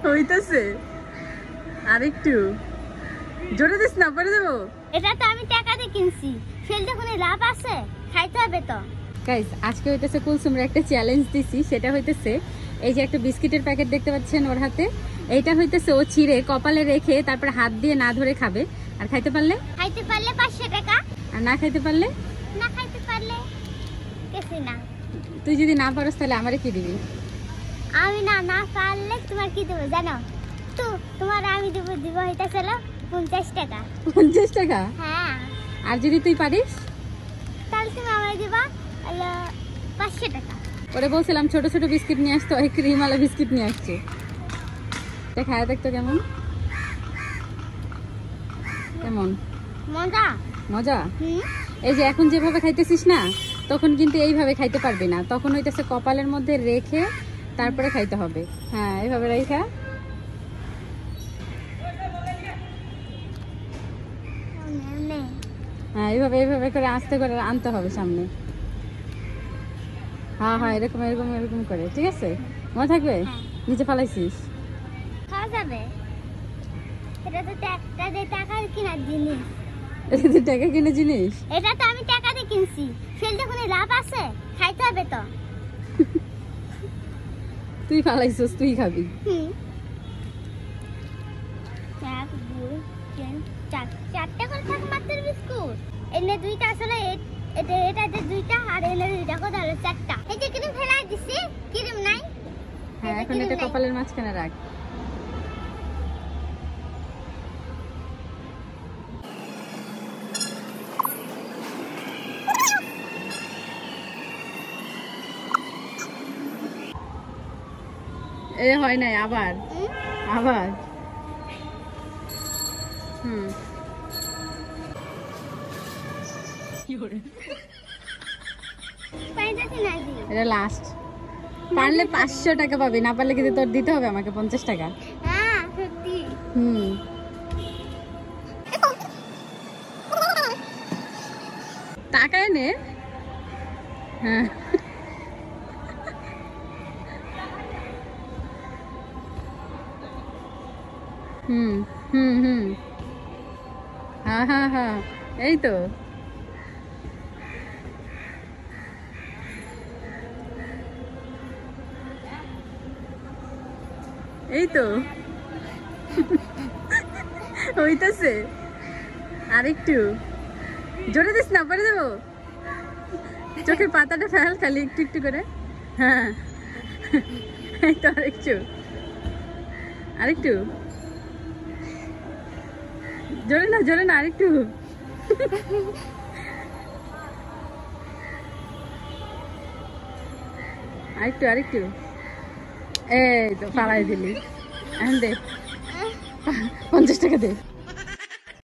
হইতাছে আরেকটু জোরে দিস না, পরে দেবো। এটা তো আমি টাকা দিয়ে কিনছি, ফেলতে কোনো লাভ আছে? খাইতে হবে তো। গাইস, আজকে হইতেছে কুলসুমরা একটা চ্যালেঞ্জ দিছি, সেটা হইতেছে এই যে একটা বিস্কিটের প্যাকেট দেখতে পাচ্ছেন ওর হাতে, এইটা হইতেছে ও ছিঁড়ে কপালে রেখে তারপর হাত দিয়ে না ধরে খাবে। আর খাইতে পারলে 500 টাকা, আর না খাইতে পারলে কিছু না। তুই যদি না পারস তাহলে আমারে কি দিবি? আমি না পারলে তোমার কি দেবো জানো? তো তোমার আমি দিব এটা ছিল 50 টাকা। 50 টাকা? হ্যাঁ। আর যদি তুই পারিস তাহলে তুমি আমায় দিবা 500 টাকা। ওরে বলছিলাম ছোট ছোট বিস্কিট নিয়ে আসতো, ওই ক্রিমওয়ালা বিস্কিট নিয়ে আসছে। এটা খায় দেখতো কেমন কেমন মজা মজা। এই যে এখন যেভাবে খাইতেছিস না, তখন কিন্তু এইভাবে খাইতে পারবি না, তখন হইতেছে কপালের মধ্যে রেখে তারপরে খাইতে হবে। হ্যাঁ, এইভাবে রেখা। হ্যাঁ, এইভাবে এইভাবে করে আস্তে করে আনতে হবে সামনে। হ্যাঁ হ্যাঁ, এরকম এরকম এরকম করে, ঠিক আছে? মনে থাকবে? নিচে ফালাইছিস খাওয়া যাবে? এটা তো টাকা কেনার জিনিস। এটা তো টাকা কিনে জিনিস। এটা তো আমি টাকা দিয়ে কিনছি, ফেলতে কোনো লাভ আছে? খাইতে হবে তো। তুই ফালাইছিস, তুই খাবি। 4টা করে থাকে মাত্র বিস্কুট। এনে 2টা আসলে, এটাতে 2টা আর এনে 2টা করে হলো 4টা। এই যে ক্রিম ফেলাই দিছি, ক্রিম নাই। হ্যাঁ, এখন এটা কপালের মাঝখানে রাখ। এ হয় নাই, আবার আবার। এটা লাস্ট। পারলে 500 টাকা পাবি, না পারলে কিন্তু তোর দিতে হবে আমাকে 50 টাকা। হ্যাঁ সত্যি। টাকা এনে। হ্যাঁ, হ্যাঁ হ্যাঁ হ্যাঁ, এই তো। এই তো হইতাছে আরেকটু জোরে দিস না, পরে দেবো। চোখের পাতাটা ফেল খালি একটু একটু করে। হ্যাঁ, এই তো আরেকটু আরেকটু জোরে না আরেকটু। আরেকটু এই তো পালাই দিলি। এখন দে 50 টাকা দে।